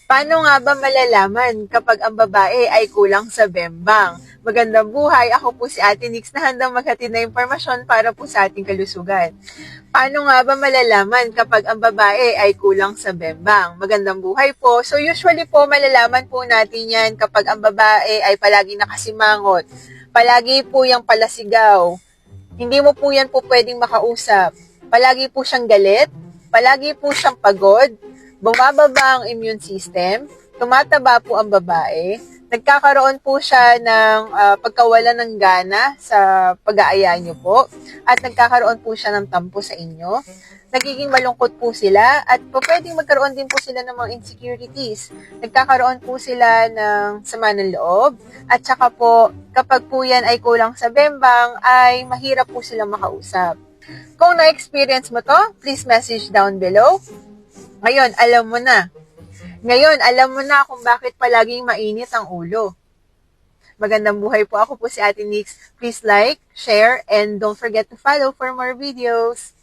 Paano nga ba malalaman kapag ang babae ay kulang sa bembang? Magandang buhay, ako po si Ate Nix na handang maghatid na impormasyon para po sa ating kalusugan. Paano nga ba malalaman kapag ang babae ay kulang sa bembang? Magandang buhay po. So usually po malalaman po natin yan kapag ang babae ay palagi nakasimangot. Palagi po yung palasigaw. Hindi mo po yan po pwedeng makausap. Palagi po siyang galit. Palagi po siyang pagod. Bumababa ang immune system, tumataba po ang babae, nagkakaroon po siya ng pagkawala ng gana sa pag-aaya niyo po, at nagkakaroon po siya ng tampo sa inyo. Nagiging malungkot po sila at pwedeng magkaroon din po sila ng mga insecurities. Nagkakaroon po sila ng sama ng loob at saka po kapag po yan ay kulang sa bembang ay mahirap po silang makausap. Kung na-experience mo to, please message down below. Ngayon, alam mo na kung bakit palaging mainit ang ulo. Magandang buhay po. Ako po si Ate Nix. Please like, share, and don't forget to follow for more videos.